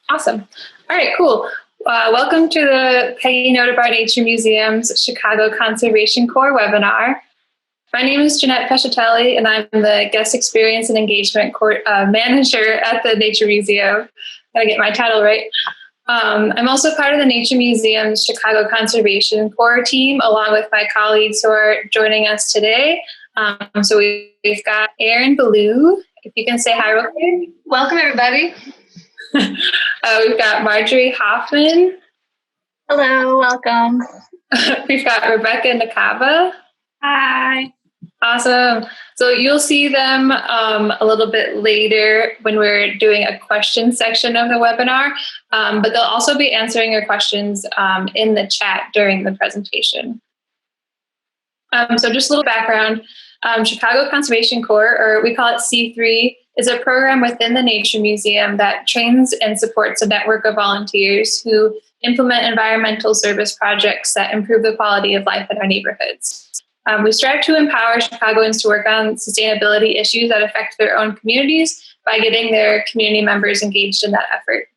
Awesome. All right, cool. Welcome to the Peggy Notebaert Nature Museum's Chicago Conservation Corps webinar. My name is Jeanette Pescatelli, and I'm the Guest Experience and Engagement Manager at the Nature Museum. Gotta get my title right. I'm also part of the Nature Museum's Chicago Conservation Corps team, along with my colleagues who are joining us today. So we've got Erin Ballou, if you can say hi real quick. Welcome, everybody. We've got Marjorie Hoffman. Hello, welcome. We've got Rebecca Nakaba. Hi. Awesome. So you'll see them a little bit later when we're doing a question section of the webinar, but they'll also be answering your questions in the chat during the presentation. So just a little background. Chicago Conservation Corps, or we call it C3, is a program within the Nature Museum that trains and supports a network of volunteers who implement environmental service projects that improve the quality of life in our neighborhoods. We strive to empower Chicagoans to work on sustainability issues that affect their own communities by getting their community members engaged in that effort.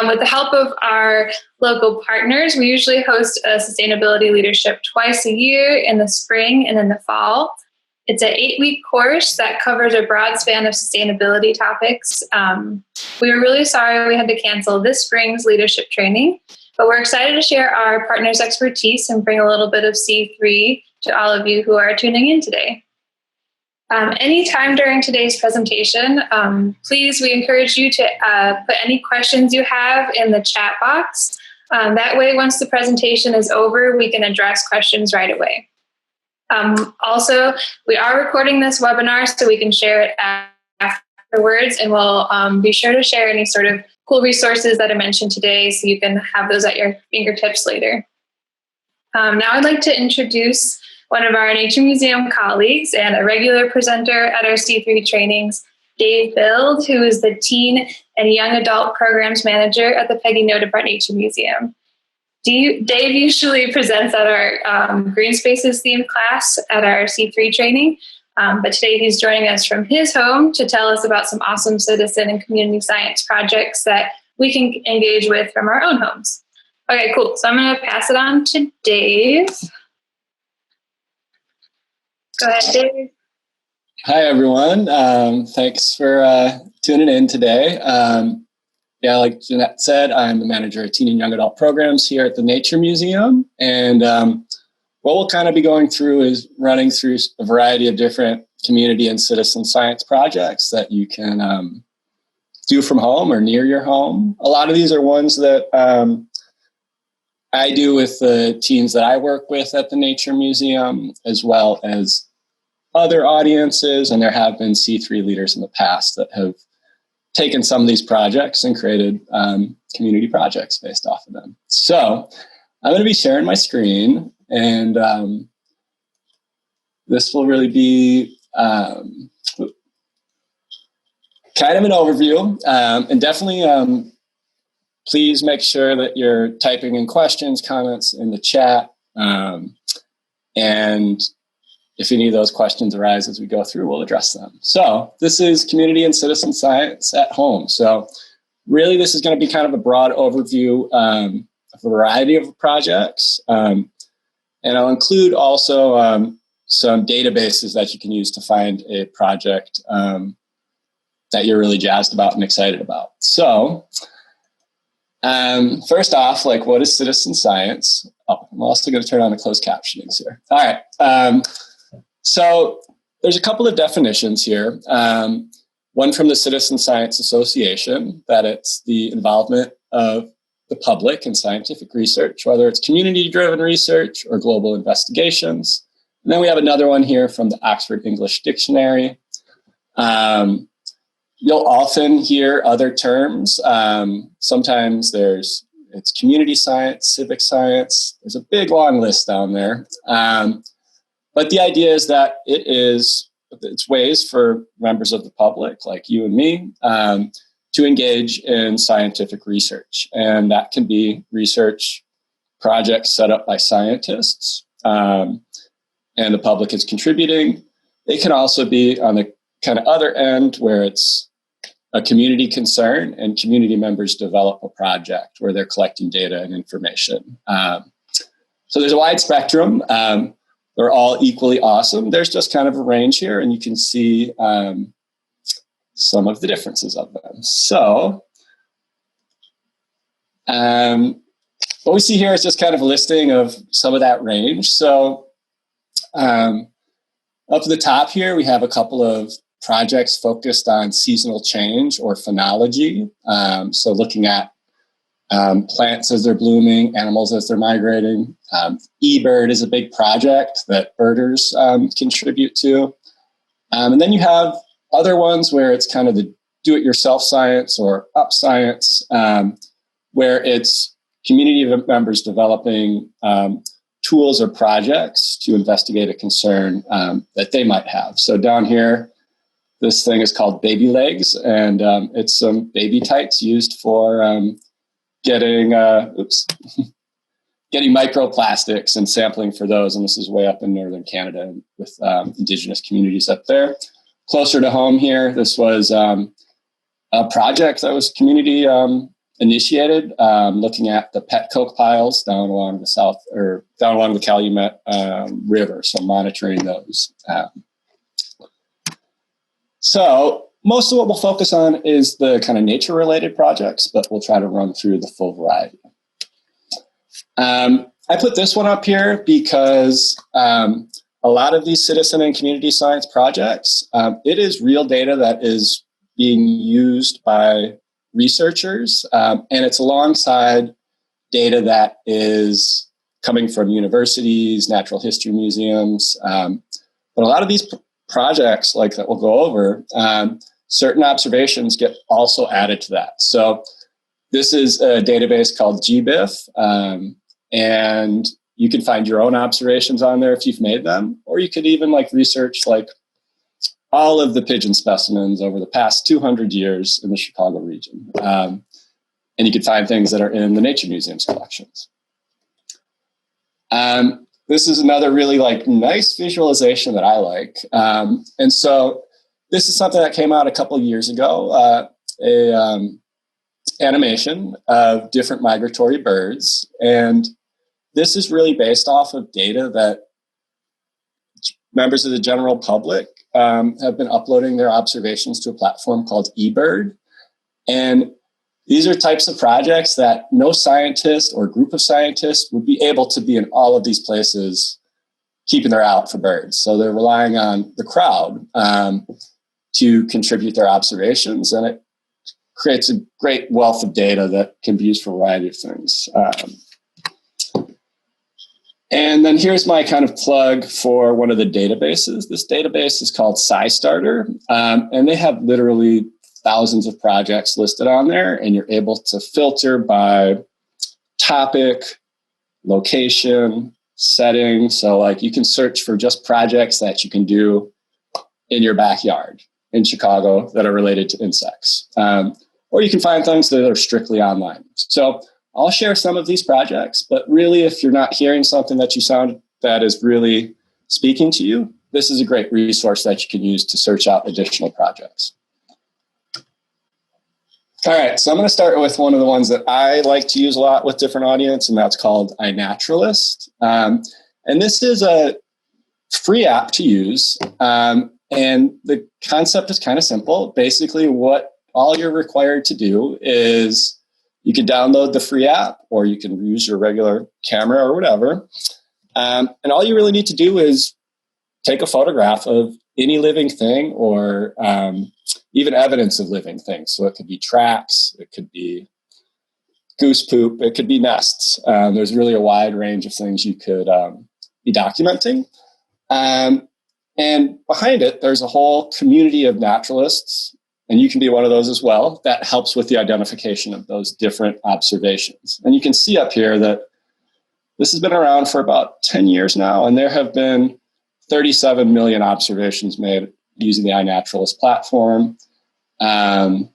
With the help of our local partners, we usually host a sustainability leadership twice a year in the spring and in the fall. It's an 8-week course that covers a broad span of sustainability topics. We were really sorry we had to cancel this spring's leadership training, but we're excited to share our partners' expertise and bring a little bit of C3 to all of you who are tuning in today. Anytime during today's presentation, please, we encourage you to put any questions you have in the chat box. That way, once the presentation is over, we can address questions right away. Also, we are recording this webinar so we can share it afterwards, and we'll be sure to share any sort of cool resources that I mentioned today so you can have those at your fingertips later. Now I'd like to introduce one of our Nature Museum colleagues and a regular presenter at our C3 trainings, Dave Bild, who is the Teen and Young Adult Programs Manager at the Peggy Notebaert Nature Museum. Dave usually presents at our Green Spaces themed class at our C3 training, but today he's joining us from his home to tell us about some awesome citizen and community science projects that we can engage with from our own homes. Okay, cool. So I'm going to pass it on to Dave. Go ahead, Dave. Hi, everyone. Thanks for tuning in today. Like Jeanette said, I'm the manager of Teen and Young Adult Programs here at the Nature Museum. And what we'll kind of be going through is running through a variety of different community and citizen science projects that you can do from home or near your home. A lot of these are ones that I do with the teens that I work with at the Nature Museum, as well as other audiences. And there have been C3 leaders in the past that have taken some of these projects and created community projects based off of them. So I'm going to be sharing my screen, and this will really be kind of an overview, and definitely please make sure that you're typing in questions, comments in the chat, and if any of those questions arise as we go through, we'll address them. So this is community and citizen science at home. So really, this is going to be kind of a broad overview of a variety of projects. And I'll include also some databases that you can use to find a project that you're really jazzed about and excited about. So first off, what is citizen science? Oh, I'm also going to turn on the closed captionings here. All right. So there's a couple of definitions here. One from the Citizen Science Association, that it's the involvement of the public in scientific research, whether it's community-driven research or global investigations. And then we have another one here from the Oxford English Dictionary. You'll often hear other terms. Sometimes it's community science, civic science. There's a big long list down there. But the idea is that it's ways for members of the public, like you and me, to engage in scientific research. And that can be research projects set up by scientists, and the public is contributing. It can also be on the kind of other end where it's a community concern, and community members develop a project where they're collecting data and information. So there's a wide spectrum. They're all equally awesome. There's just kind of a range here, and you can see some of the differences of them. So what we see here is just kind of a listing of some of that range. So up at the top here, we have a couple of projects focused on seasonal change or phenology. So looking at plants as they're blooming, animals as they're migrating. eBird is a big project that birders contribute to. And then you have other ones where it's kind of the do-it-yourself science or up science, where it's community members developing tools or projects to investigate a concern that they might have. So down here, this thing is called baby legs, and it's some baby tights used for getting microplastics and sampling for those. And this is way up in northern Canada with Indigenous communities up there. Closer to home here, this was a project that was community initiated, looking at the pet coke piles down along the Calumet River, so monitoring those. So most of what we'll focus on is the kind of nature-related projects, but we'll try to run through the full variety. I put this one up here because a lot of these citizen and community science projects, it is real data that is being used by researchers, and it's alongside data that is coming from universities, natural history museums. But a lot of these projects, like that we'll go over, certain observations get also added to that. So this is a database called GBIF, and you can find your own observations on there if you've made them, or you could even research all of the pigeon specimens over the past 200 years in the Chicago region. And you could find things that are in the Nature Museum's collections. This is another really nice visualization that I like. And so this is something that came out a couple of years ago, animation of different migratory birds. And this is really based off of data that members of the general public have been uploading their observations to a platform called eBird. And these are types of projects that no scientist or group of scientists would be able to be in all of these places keeping their eye out for birds. So they're relying on the crowd to contribute their observations, and it creates a great wealth of data that can be used for a variety of things. And then here's my kind of plug for one of the databases. This database is called SciStarter, and they have literally thousands of projects listed on there, and you're able to filter by topic, location, setting. So you can search for just projects that you can do in your backyard in Chicago that are related to insects. Or you can find things that are strictly online. So I'll share some of these projects, but really if you're not hearing something that is really speaking to you, this is a great resource that you can use to search out additional projects. All right, so I'm going to start with one of the ones that I like to use a lot with different audience, and that's called iNaturalist. And this is a free app to use, and the concept is kind of simple. Basically, what all you're required to do is you can download the free app, or you can use your regular camera or whatever. And all you really need to do is take a photograph of any living thing, or even evidence of living things. So it could be tracks, it could be goose poop, it could be nests. There's really a wide range of things you could be documenting. And behind it, there's a whole community of naturalists, and you can be one of those as well, that helps with the identification of those different observations. And you can see up here that this has been around for about 10 years now, and there have been 37 million observations made using the iNaturalist platform. A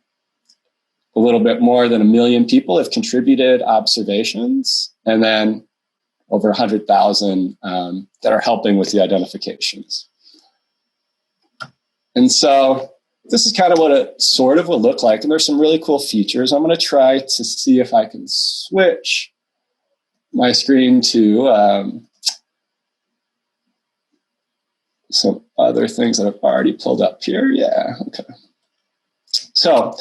little bit more than 1 million people have contributed observations, and then over 100,000 that are helping with the identifications. And so this is kind of what it sort of will look like. And there's some really cool features. I'm going to try to see if I can switch my screen to some other things that I've already pulled up here. Yeah, okay. So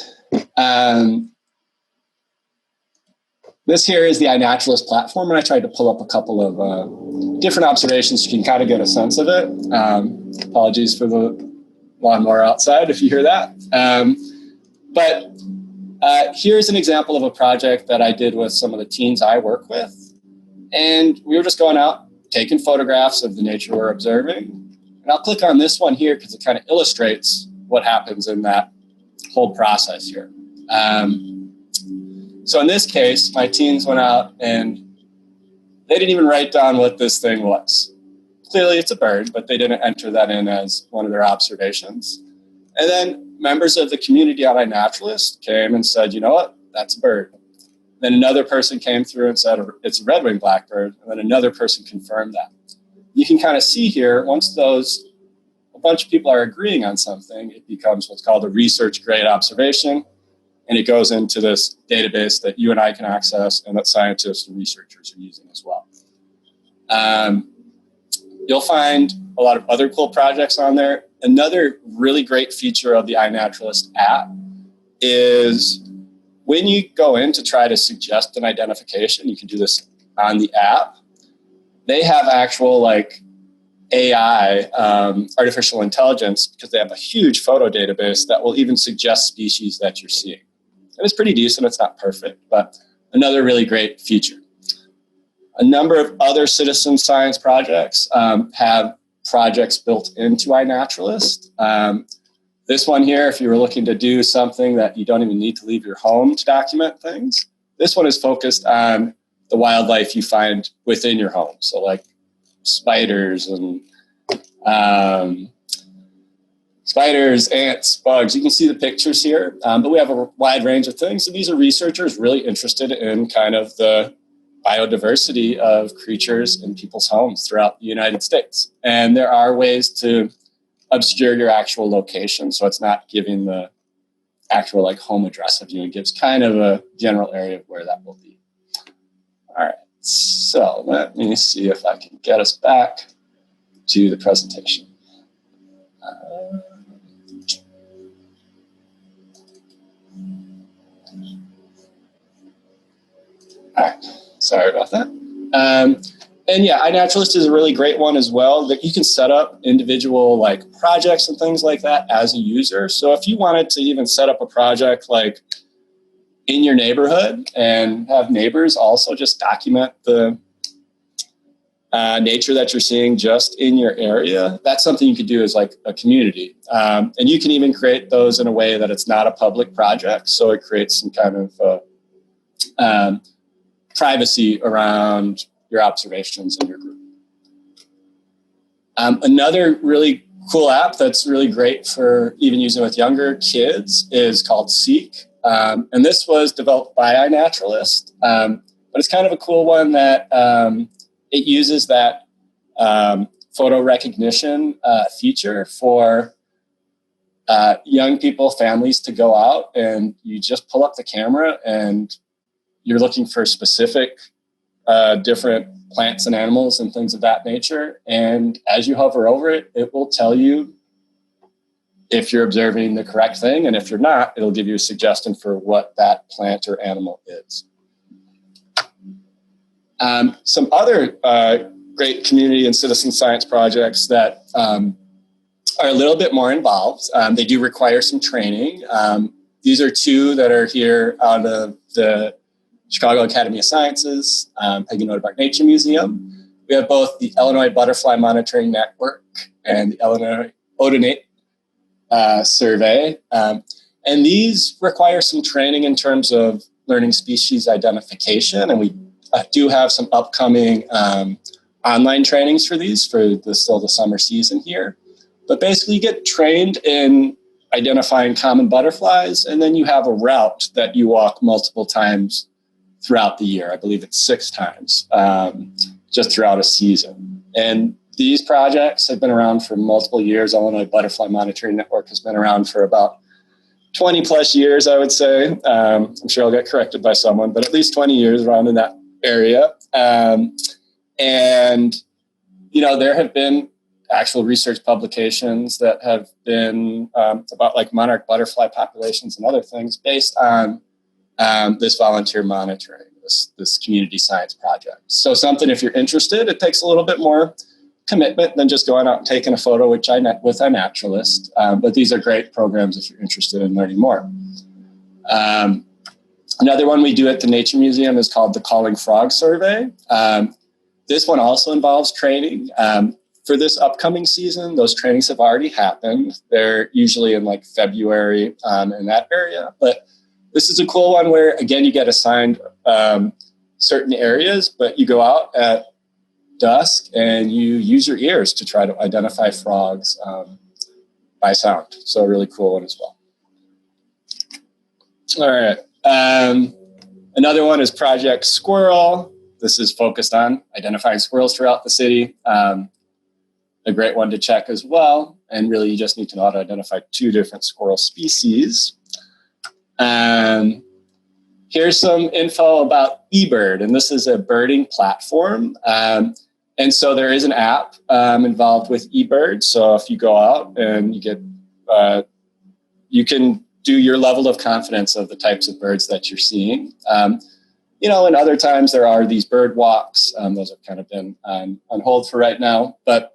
this here is the iNaturalist platform, and I tried to pull up a couple of different observations so you can kind of get a sense of it. Apologies for the lawnmower outside if you hear that. But here's an example of a project that I did with some of the teens I work with. And we were just going out, taking photographs of the nature we're observing. And I'll click on this one here because it kind of illustrates what happens in that whole process here. So in this case, my teens went out and they didn't even write down what this thing was. Clearly it's a bird, but they didn't enter that in as one of their observations. And then members of the community on iNaturalist came and said, you know what, that's a bird. Then another person came through and said, it's a red-winged blackbird. And then another person confirmed that. You can kind of see here, once a bunch of people are agreeing on something, it becomes what's called a research-grade observation. And it goes into this database that you and I can access and that scientists and researchers are using as well. You'll find a lot of other cool projects on there. Another really great feature of the iNaturalist app is when you go in to try to suggest an identification, you can do this on the app. They have actual like AI, artificial intelligence, because they have a huge photo database that will even suggest species that you're seeing. And it's pretty decent. It's not perfect, but another really great feature. A number of other citizen science projects have projects built into iNaturalist. This one here, if you were looking to do something that you don't even need to leave your home to document things, this one is focused on the wildlife you find within your home. So like spiders and spiders, ants, bugs. You can see the pictures here, but we have a wide range of things. So these are researchers really interested in kind of the biodiversity of creatures in people's homes throughout the United States. And there are ways to obscure your actual location, so it's not giving the actual like home address of you. It gives kind of a general area of where that will be. All right, so let me see if I can get us back to the presentation. All right, sorry about that. And yeah, iNaturalist is a really great one as well, that you can set up individual like projects and things like that as a user. So if you wanted to even set up a project like in your neighborhood and have neighbors also just document the nature that you're seeing just in your area, that's something you could do as like a community. And you can even create those in a way that it's not a public project. So it creates some kind of privacy around your observations in your group. Another really cool app that's really great for even using with younger kids is called Seek. And this was developed by iNaturalist, but it's kind of a cool one that it uses that photo recognition feature for young people, families to go out and you just pull up the camera and you're looking for specific different plants and animals and things of that nature. And as you hover over it, it will tell you if you're observing the correct thing. And if you're not, it'll give you a suggestion for what that plant or animal is. Some other great community and citizen science projects that are a little bit more involved. They do require some training. These are two that are here out of the Chicago Academy of Sciences, Peggy Notebaert Nature Museum. We have both the Illinois Butterfly Monitoring Network and the Illinois Odonate Survey. And these require some training in terms of learning species identification. And we do have some upcoming online trainings for these for the summer season here. But basically you get trained in identifying common butterflies, and then you have a route that you walk multiple times throughout the year. I believe it's 6 times just throughout a season. And These projects have been around for multiple years. Illinois Butterfly Monitoring Network has been around for about 20 plus years, I would say. I'm sure I'll get corrected by someone, but at least 20 years around in that area. And, you know, there have been actual research publications that have been about like monarch butterfly populations and other things based on this volunteer monitoring, this community science project. So something, if you're interested, it takes a little bit more commitment than just going out and taking a photo with a naturalist. But these are great programs if you're interested in learning more. Another one we do at the Nature Museum is called the Calling Frog Survey. This one also involves training. For this upcoming season, those trainings have already happened. They're usually in like February in that area. But this is a cool one where, again, you get assigned certain areas, but you go out at dusk and you use your ears to try to identify frogs by sound. So a really cool one as well. All right. Another one is Project Squirrel. This is focused on identifying squirrels throughout the city. A great one to check as well. And really, you just need to know how to identify 2 different squirrel species. Here's some info about eBird, and this is a birding platform. And so there is an app involved with eBird. So if you go out and you get, you can do your level of confidence of the types of birds that you're seeing. You know, and other times there are these bird walks. Those have kind of been on hold for right now. But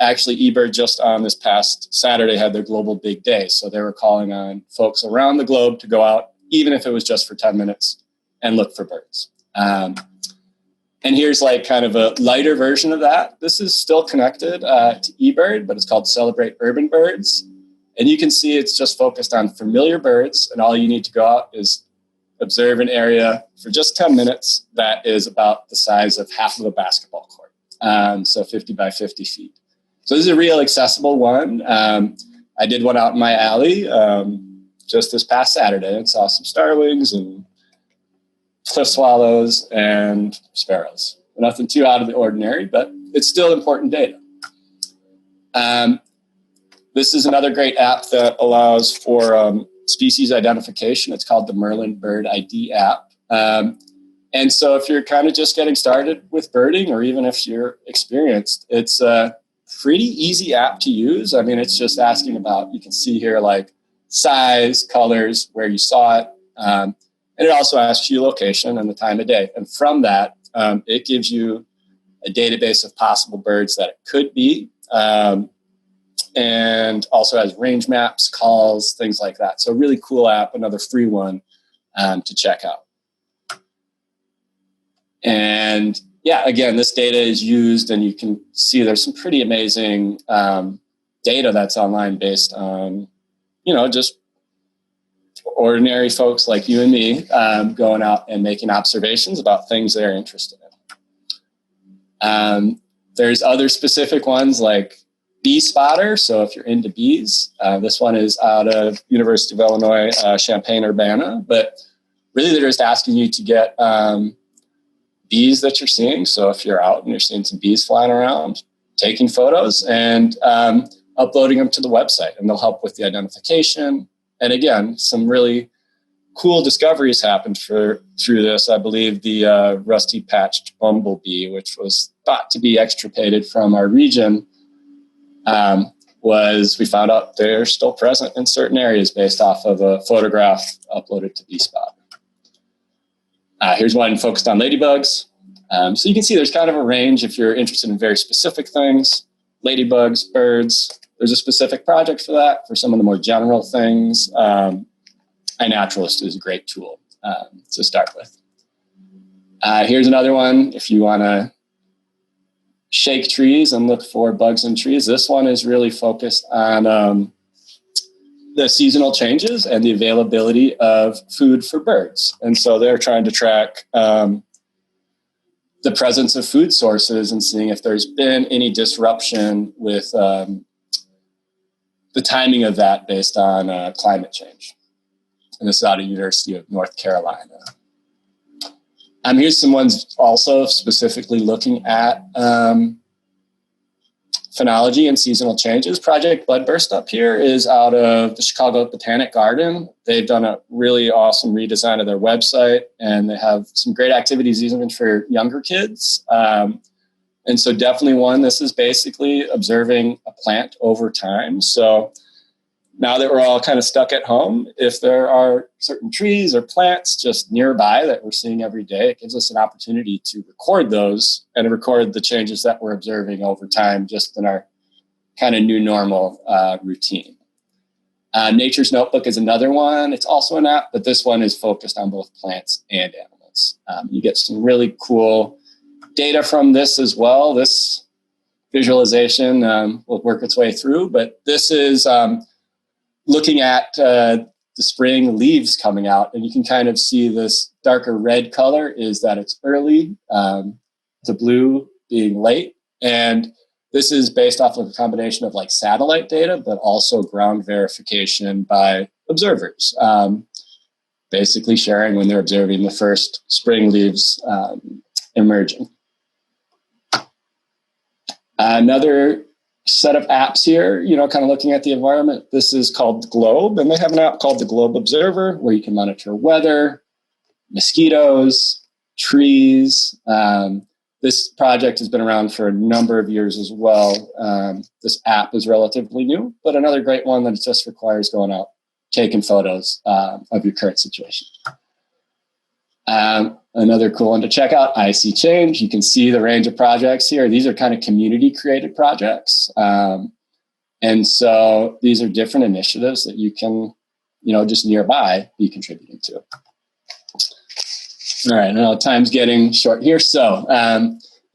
actually, eBird just on this past Saturday had their global big day. So they were calling on folks around the globe to go out, even if it was just for 10 minutes, and look for birds. And here's like kind of a lighter version of that. This is still connected to eBird, but it's called Celebrate Urban Birds. And you can see it's just focused on familiar birds. And all you need to go out is observe an area for just 10 minutes that is about the size of half of a basketball court. So 50 by 50 feet. So this is a real accessible one. I did one out in my alley just this past Saturday and saw some starlings and cliff swallows and sparrows. Nothing too out of the ordinary, but it's still important data. This is another great app that allows for species identification. It's called the Merlin Bird ID app. And so if you're kind of just getting started with birding, or even if you're experienced, it's a pretty easy app to use. I mean, it's just asking about, you can see here like size, colors, where you saw it. And it also asks you location and the time of day. And from that, it gives you a database of possible birds that it could be. And also has range maps, calls, things like that. So really cool app, another free one to check out. And yeah, again, this data is used, and you can see there's some pretty amazing data that's online based on, you know, just ordinary folks like you and me going out and making observations about things they're interested in. There's other specific ones like Bee Spotter. So if you're into bees, this one is out of University of Illinois, Champaign-Urbana, but really they're just asking you to get bees that you're seeing. So if you're out and you're seeing some bees flying around, taking photos and uploading them to the website, and they'll help with the identification. And again, some really cool discoveries happened through this. I believe the rusty-patched bumblebee, which was thought to be extirpated from our region, we found out they're still present in certain areas based off of a photograph uploaded to BeeSpot. Here's one focused on ladybugs. So you can see there's kind of a range if you're interested in very specific things. Ladybugs, birds. There's a specific project for that. For some of the more general things, iNaturalist is a great tool to start with. Here's another one if you want to shake trees and look for bugs in trees. This one is really focused on the seasonal changes and the availability of food for birds. And so they're trying to track the presence of food sources and seeing if there's been any disruption with the timing of that based on climate change. And this is out of University of North Carolina. Here's some ones also specifically looking at phenology and seasonal changes. Project BudBurst up here is out of the Chicago Botanic Garden. They've done a really awesome redesign of their website, and they have some great activities even for younger kids. And so definitely one, this is basically observing a plant over time. So now that we're all kind of stuck at home, if there are certain trees or plants just nearby that we're seeing every day, it gives us an opportunity to record those and record the changes that we're observing over time just in our kind of new normal routine. Nature's Notebook is another one. It's also an app, but this one is focused on both plants and animals. You get some really cool data from this as well. This visualization will work its way through, but this is looking at the spring leaves coming out, and you can kind of see this darker red color is that it's early, the blue being late. And this is based off of a combination of like satellite data, but also ground verification by observers, basically sharing when they're observing the first spring leaves emerging. Another set of apps here, kind of looking at the environment. This is called Globe, and they have an app called the Globe Observer where you can monitor weather, mosquitoes, trees. This project has been around for a number of years as well. This app is relatively new, but another great one that just requires going out, taking photos of your current situation. Another cool one to check out, I See Change. You can see the range of projects here. These are kind of community created projects. And so these are different initiatives that you can, just nearby be contributing to. All right, now time's getting short here. So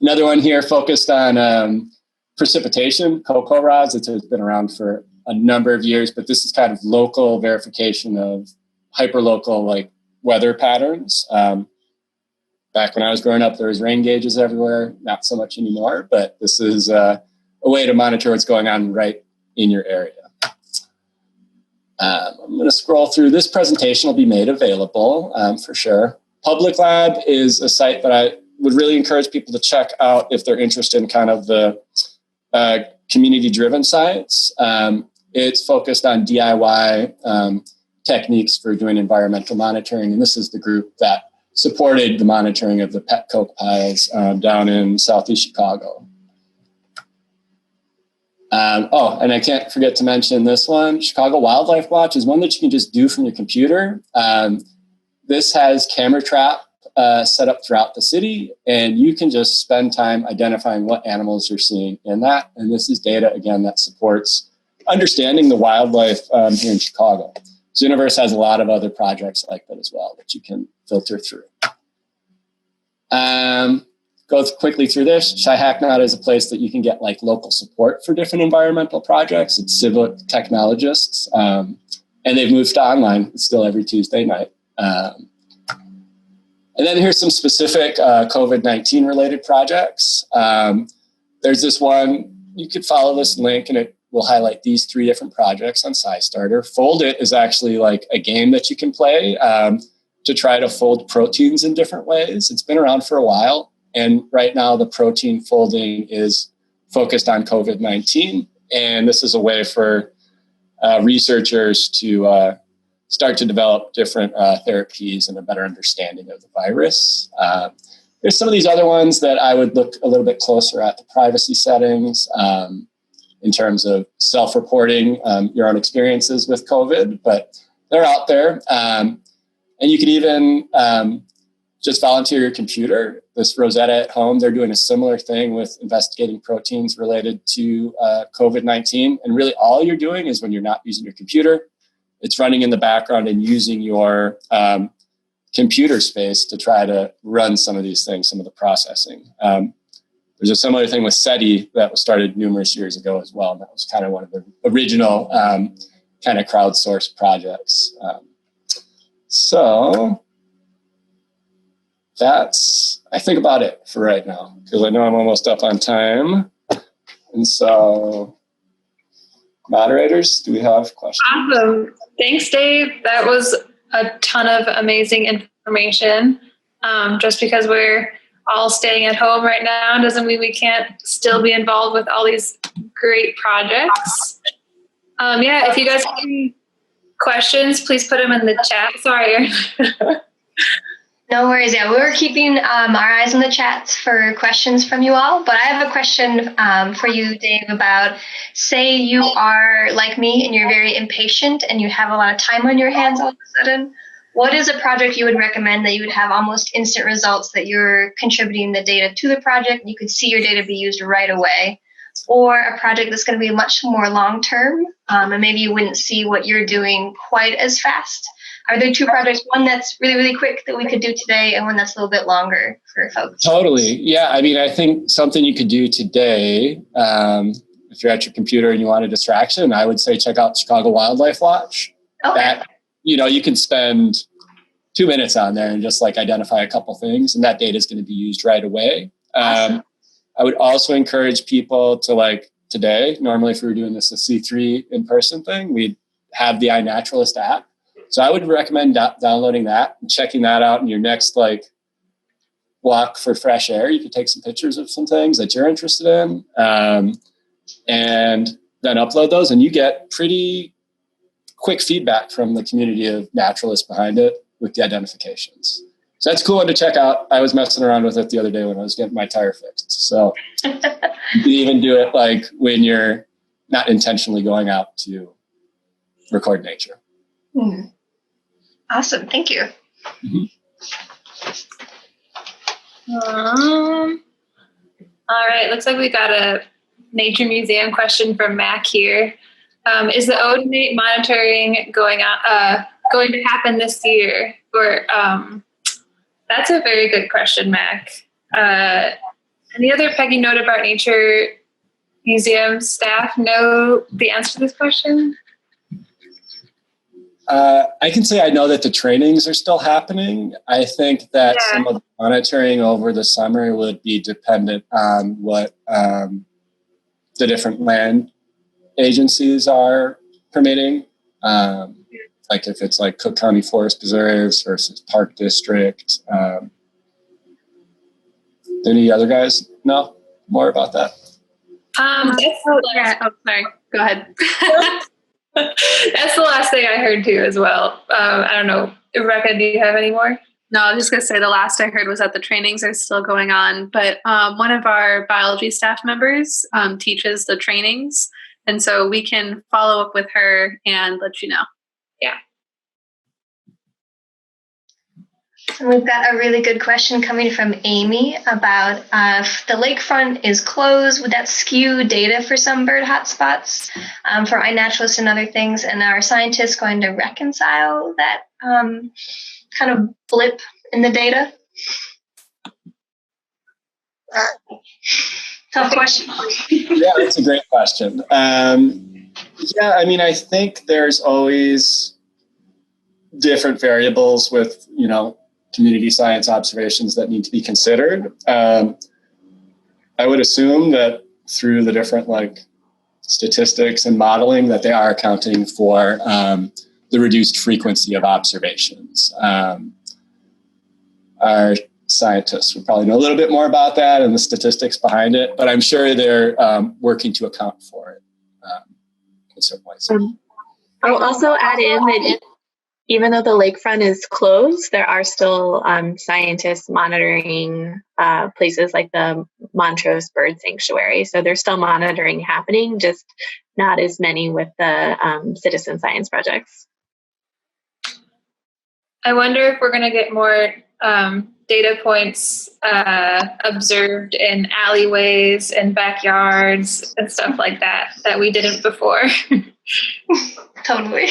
another one here focused on precipitation, cocoa rods. It's been around for a number of years, but this is kind of local verification of hyperlocal like weather patterns. Back when I was growing up, there was rain gauges everywhere, not so much anymore, but this is a way to monitor what's going on right in your area. I'm going to scroll through. This presentation will be made available for sure. Public Lab is a site that I would really encourage people to check out if they're interested in kind of the community-driven sites. It's focused on DIY techniques for doing environmental monitoring, and this is the group that supported the monitoring of the pet coke piles down in Southeast Chicago. And I can't forget to mention this one. Chicago Wildlife Watch is one that you can just do from your computer. This has camera trap set up throughout the city, and you can just spend time identifying what animals you're seeing in that. And this is data, again, that supports understanding the wildlife here in Chicago. Zooniverse has a lot of other projects like that as well that you can filter through. Go quickly through this. Chi-Hacknot is a place that you can get like local support for different environmental projects. It's civic technologists, and they've moved to online. It's still every Tuesday night. And then here's some specific COVID-19 related projects. There's this one, you could follow this link and it will highlight these 3 different projects on SciStarter. Fold It is actually like a game that you can play to try to fold proteins in different ways. It's been around for a while. And right now the protein folding is focused on COVID-19. And this is a way for researchers to start to develop different therapies and a better understanding of the virus. There's some of these other ones that I would look a little bit closer at the privacy settings in terms of self-reporting your own experiences with COVID, but they're out there. And you could even just volunteer your computer. This Rosetta at Home, they're doing a similar thing with investigating proteins related to COVID-19. And really all you're doing is when you're not using your computer, it's running in the background and using your computer space to try to run some of these things, some of the processing. There's a similar thing with SETI that was started numerous years ago as well. And that was kind of one of the original kind of crowdsourced projects. So that's, I think, about it for right now, because I know I'm almost up on time. And so, moderators, do we have questions? Awesome. Thanks, Dave. That was a ton of amazing information. Just because we're all staying at home right now doesn't mean we can't still be involved with all these great projects. Yeah, if you guys have any questions, please put them in the chat. Sorry. No worries. Yeah, we were keeping our eyes on the chats for questions from you all. But I have a question for you, Dave, about, say you are like me and you're very impatient and you have a lot of time on your hands all of a sudden. What is a project you would recommend that you would have almost instant results, that you're contributing the data to the project, you could see your data be used right away? Or a project that's going to be much more long-term, and maybe you wouldn't see what you're doing quite as fast? Are there two projects, one that's really, really quick that we could do today and one that's a little bit longer for folks? Totally. Yeah. I mean, I think something you could do today, if you're at your computer and you want a distraction, I would say check out Chicago Wildlife Watch. Okay. That, you can spend 2 minutes on there and just like identify a couple things, and that data is going to be used right away. Awesome. I would also encourage people to, like, today, normally if we were doing this a C3 in-person thing, we'd have the iNaturalist app. So I would recommend downloading that and checking that out in your next like walk for fresh air. You could take some pictures of some things that you're interested in, and then upload those, and you get pretty quick feedback from the community of naturalists behind it with the identifications. So that's a cool one to check out. I was messing around with it the other day when I was getting my tire fixed. So you can even do it like when you're not intentionally going out to record nature. Mm. Awesome. Thank you. Mm-hmm. All right. Looks like we got a Nature Museum question from Mac here. Is the odonate monitoring going to happen this year? Or that's a very good question, Mac. Any other Peggy Notebaert Nature Museum staff know the answer to this question? I can say I know that the trainings are still happening. I think that some of the monitoring over the summer would be dependent on what the different land agencies are permitting. Like if it's like Cook County Forest Preserves versus Park District. Any other guys know more about that? Sorry. Go ahead. That's the last thing I heard too as well. I don't know. Rebecca, do you have any more? No, I was just going to say the last I heard was that the trainings are still going on, but one of our biology staff members teaches the trainings, and so we can follow up with her and let you know. Yeah. And we've got a really good question coming from Amy about if the lakefront is closed, would that skew data for some bird hotspots for iNaturalist and other things? And are scientists going to reconcile that kind of blip in the data? Tough question. Yeah, that's a great question. Yeah, I mean, I think there's always different variables with, community science observations that need to be considered. I would assume that through the different statistics and modeling that they are accounting for the reduced frequency of observations. Our scientists would probably know a little bit more about that and the statistics behind it, but I'm sure they're working to account for it in certain ways. I'll also add in that even though the lakefront is closed, there are still scientists monitoring places like the Montrose Bird Sanctuary. So there's still monitoring happening, just not as many with the citizen science projects. I wonder if we're going to get more data points observed in alleyways and backyards and stuff like that we didn't before. Totally.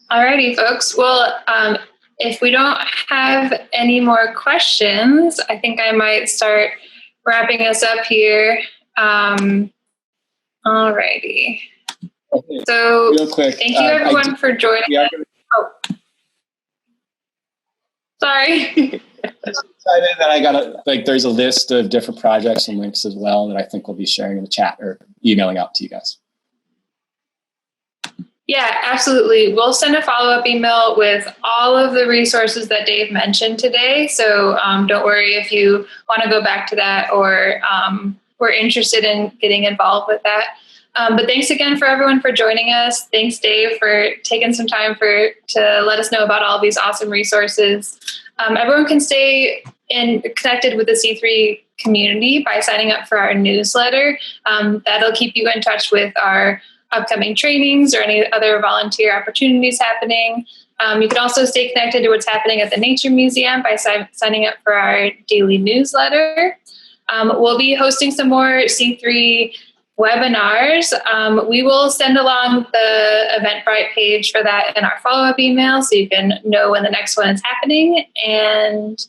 Alrighty, folks. Well, if we don't have any more questions, I think I might start wrapping us up here. Alrighty. Okay, So, real quick, thank you everyone for joining. Sorry. Excited that I got there's a list of different projects and links as well that I think we'll be sharing in the chat or emailing out to you guys. Yeah, absolutely. We'll send a follow-up email with all of the resources that Dave mentioned today. So don't worry if you want to go back to that or we're interested in getting involved with that. But thanks again for everyone for joining us. Thanks, Dave, for taking some time to let us know about all these awesome resources. Everyone can stay connected with the C3 community by signing up for our newsletter. That'll keep you in touch with our upcoming trainings or any other volunteer opportunities happening. You can also stay connected to what's happening at the Nature Museum by signing up for our daily newsletter. We'll be hosting some more C3 webinars. We will send along the Eventbrite page for that in our follow-up email so you can know when the next one is happening. And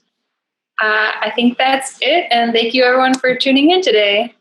I think that's it. And thank you everyone for tuning in today.